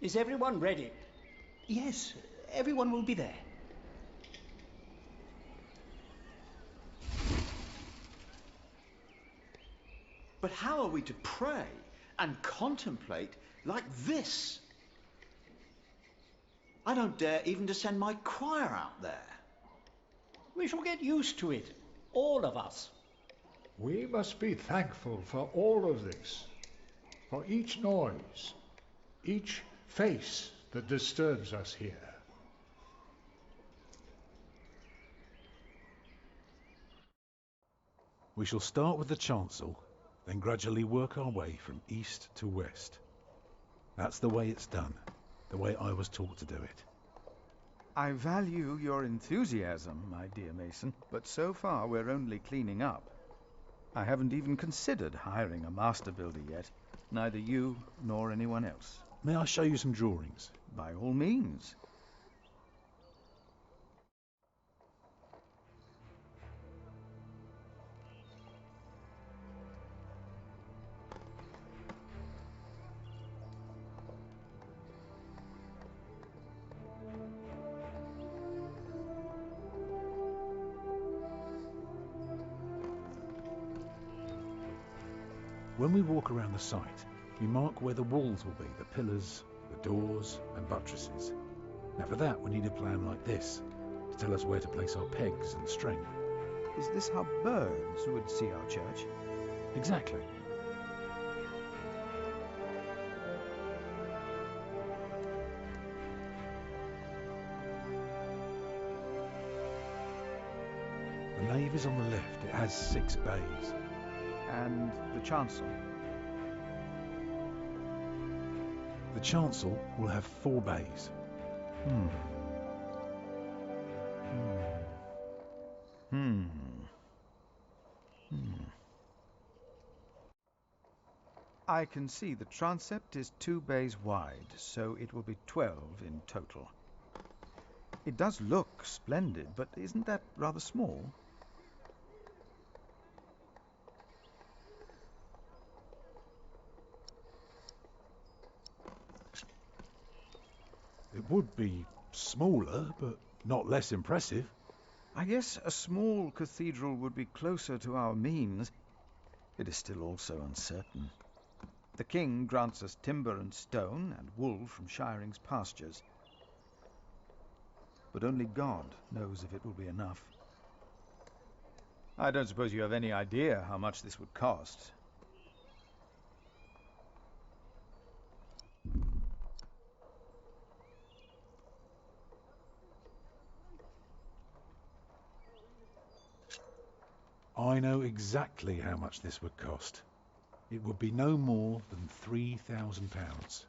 Is everyone ready? Yes, everyone will be there. But how are we to pray and contemplate like this? I don't dare even to send my choir out there. We shall get used to it, all of us. We must be thankful for all of this, for each noise, each face that disturbs us here. We shall start with the chancel, then gradually work our way from east to west. That's the way it's done, the way I was taught to do it. I value your enthusiasm, my dear Mason, but so far we're only cleaning up. I haven't even considered hiring a master builder yet, neither you nor anyone else. May I show you some drawings? By all means. When we walk around the site, we mark where the walls will be, the pillars, the doors and buttresses. Now for that we need a plan like this, to tell us where to place our pegs and string. Is this how birds would see our church? Exactly. The nave is on the left. It has 6 bays. And the chancel? The chancel will have 4 bays. I can see the transept is 2 bays wide, so it will be 12 in total. It does look splendid, but isn't that rather small? It would be smaller, but not less impressive. I guess a small cathedral would be closer to our means. It is still also uncertain. The king grants us timber and stone and wool from Shiring's pastures. But only God knows if it will be enough. I don't suppose you have any idea how much this would cost. I know exactly how much this would cost. It would be no more than £3,000.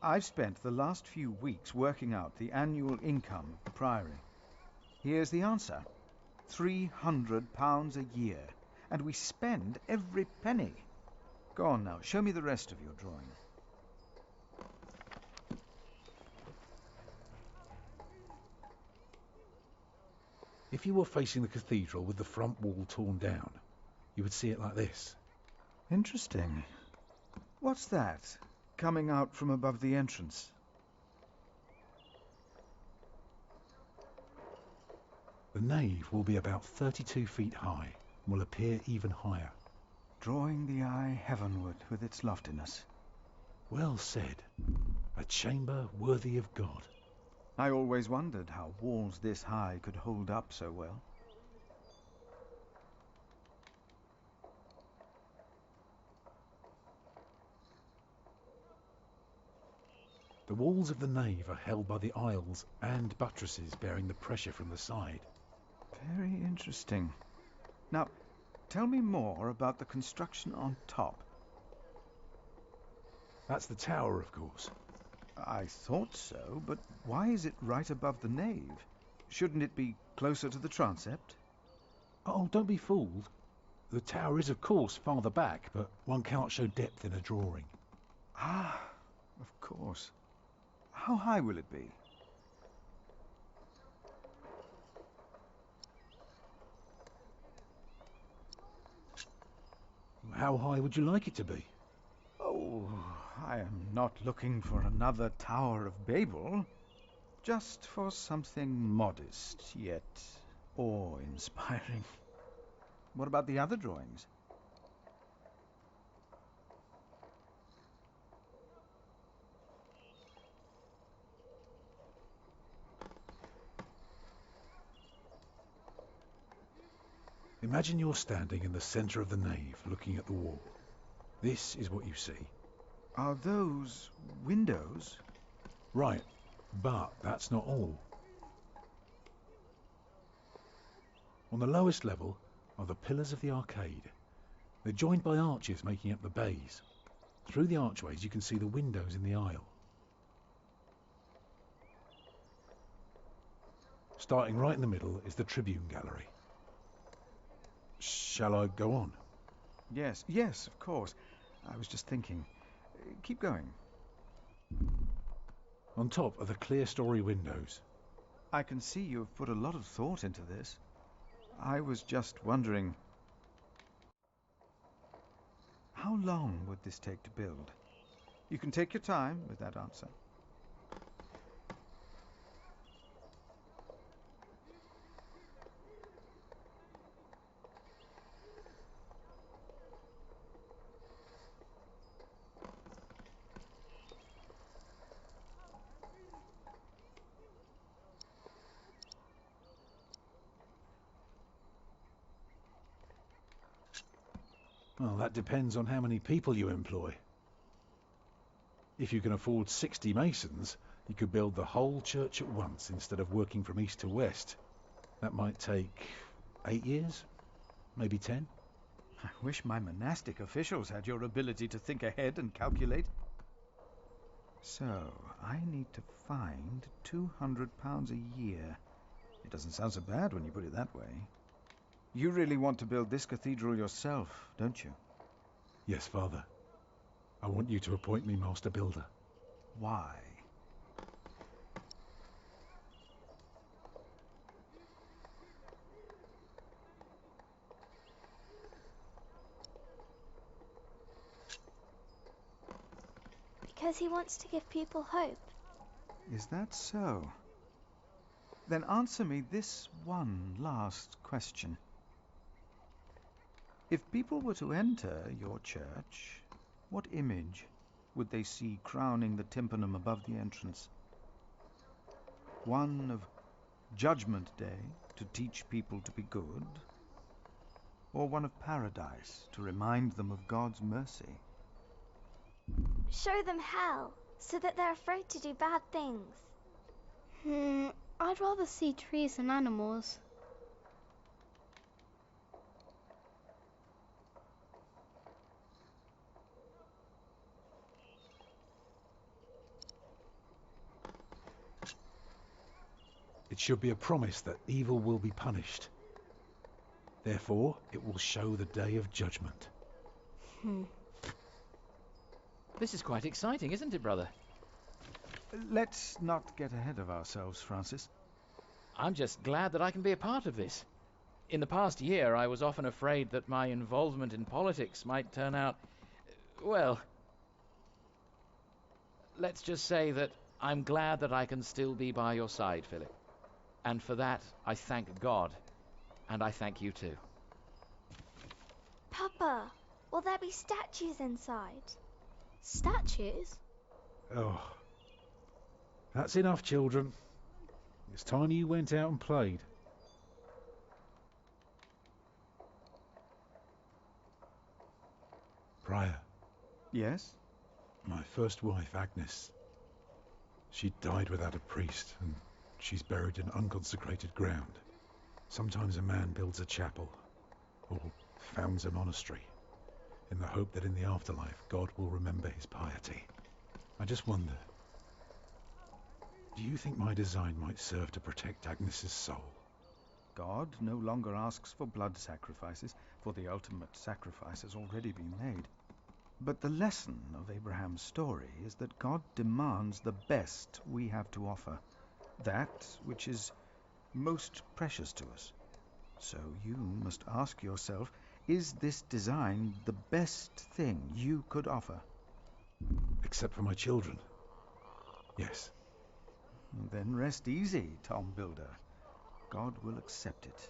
I've spent the last few weeks working out the annual income of the priory. Here's the answer. £300 a year. And we spend every penny. Go on now, show me the rest of your drawing. If you were facing the cathedral with the front wall torn down, you would see it like this. Interesting. What's that, coming out from above the entrance? The nave will be about 32 feet high and will appear even higher. Drawing the eye heavenward with its loftiness. Well said. A chamber worthy of God. I always wondered how walls this high could hold up so well. The walls of the nave are held by the aisles and buttresses bearing the pressure from the side. Very interesting. Now, tell me more about the construction on top. That's the tower, of course. I thought so, but why is it right above the nave? Shouldn't it be closer to the transept? Oh, don't be fooled. The tower is, of course, farther back, but one cannot show depth in a drawing. Ah, of course. How high will it be? How high would you like it to be? Oh, I am not looking for another Tower of Babel, just for something modest yet awe-inspiring. What about the other drawings? Imagine you're standing in the centre of the nave, looking at the wall. This is what you see. Are those windows? Right, but that's not all. On the lowest level are the pillars of the arcade. They're joined by arches making up the bays. Through the archways you can see the windows in the aisle. Starting right in the middle is the Tribune Gallery. Shall I go on? Yes, of course. I was just thinking. Keep going. On top are the clear story windows. I can see you've put a lot of thought into this. I was just wondering, how long would this take to build? You can take your time with that answer. Well, that depends on how many people you employ. If you can afford 60 masons, you could build the whole church at once instead of working from east to west. That might take 8 years, maybe 10. I wish my monastic officials had your ability to think ahead and calculate. So, I need to find £200 a year. It doesn't sound so bad when you put it that way. You really want to build this cathedral yourself, don't you? Yes, Father. I want you to appoint me Master Builder. Why? Because he wants to give people hope. Is that so? Then answer me this one last question. If people were to enter your church, what image would they see crowning the tympanum above the entrance? One of Judgment Day to teach people to be good? Or one of Paradise to remind them of God's mercy? Show them hell, so that they're afraid to do bad things. I'd rather see trees and animals. It should be a promise that evil will be punished. Therefore, it will show the day of judgment. This is quite exciting, isn't it, brother? Let's not get ahead of ourselves, Francis. I'm just glad that I can be a part of this. In the past year, I was often afraid that my involvement in politics might turn out, well, let's just say that I'm glad that I can still be by your side, Philip. And for that, I thank God. And I thank you too. Papa, will there be statues inside? Statues? Oh, that's enough, children. It's time you went out and played. Prior, Yes? my first wife, Agnes, she died without a priest, and she's buried in unconsecrated ground. Sometimes a man builds a chapel, or founds a monastery, in the hope that in the afterlife God will remember his piety. I just wonder, do you think my design might serve to protect Agnes's soul? God no longer asks for blood sacrifices, for the ultimate sacrifice has already been made. But the lesson of Abraham's story is that God demands the best we have to offer, that which is most precious to us. So you must ask yourself, is this design the best thing you could offer? except for my children. Yes. Then rest easy, Tom Builder. God will accept it.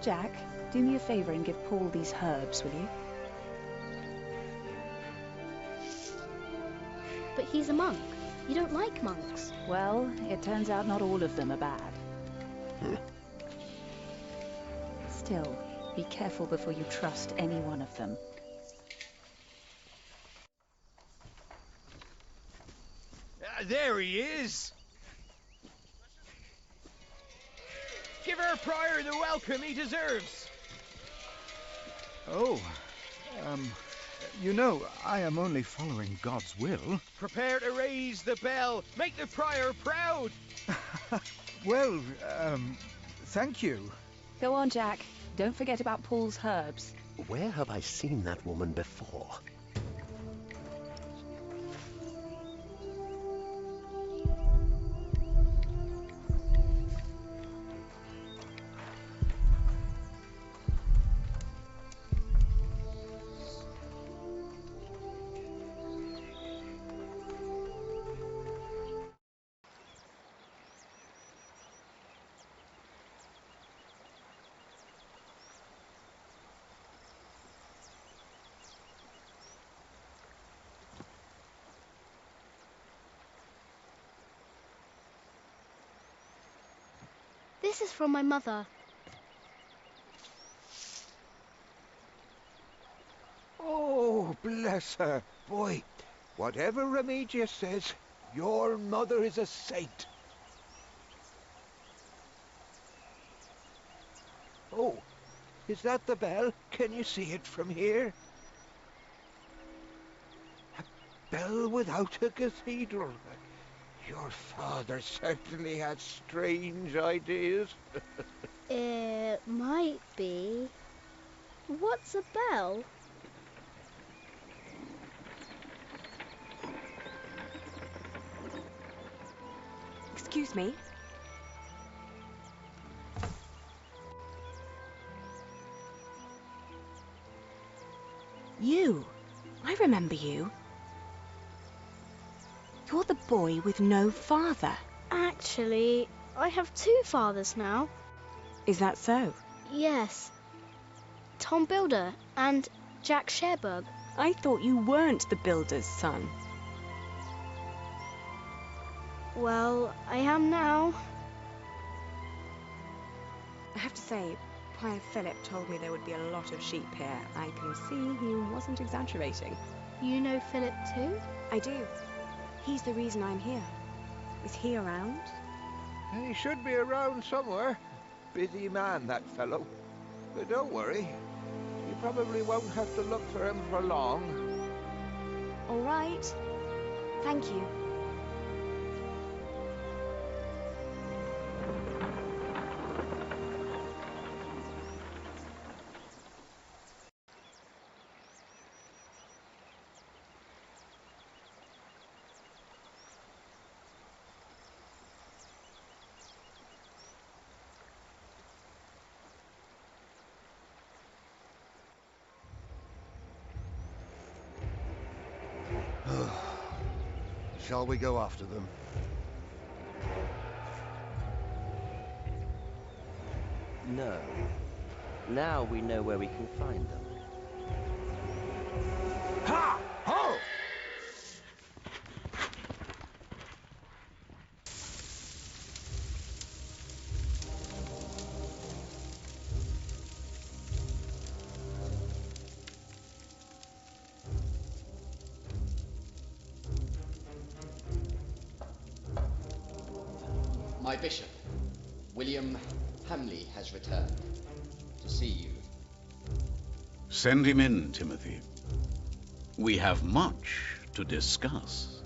Jack, do me a favour and give Paul these herbs, will you? But he's a monk. You don't like monks. Well, it turns out not all of them are bad. Still, be careful before you trust any one of them. There he is! Give our prior the welcome he deserves! Oh, you know, I am only following God's will. Prepare to raise the bell. Make the prior proud! Well, thank you. Go on, Jack. Don't forget about Paul's herbs. Where have I seen that woman before? This is from my mother. Oh, bless her. Boy, whatever Remedius says, your mother is a saint. Oh, is that the bell? Can you see it from here? A bell without a cathedral. Your father certainly had strange ideas. It might be. What's a bell? Excuse me. You. I remember you. You're the boy with no father. Actually, I have two fathers now. Is that so? Yes. Tom Builder and Jack Sherbug. I thought you weren't the builder's son. Well, I am now. I have to say, Prior Philip told me there would be a lot of sheep here. I can see he wasn't exaggerating. You know Philip too? I do. He's the reason I'm here. Is he around? He should be around somewhere. Busy man, that fellow. But don't worry. You probably won't have to look for him for long. All right. Thank you. Shall we go after them? No. Now we know where we can find them. Ha! Ho! My bishop, William Hamley, has returned to see you. Send him in, Timothy. We have much to discuss.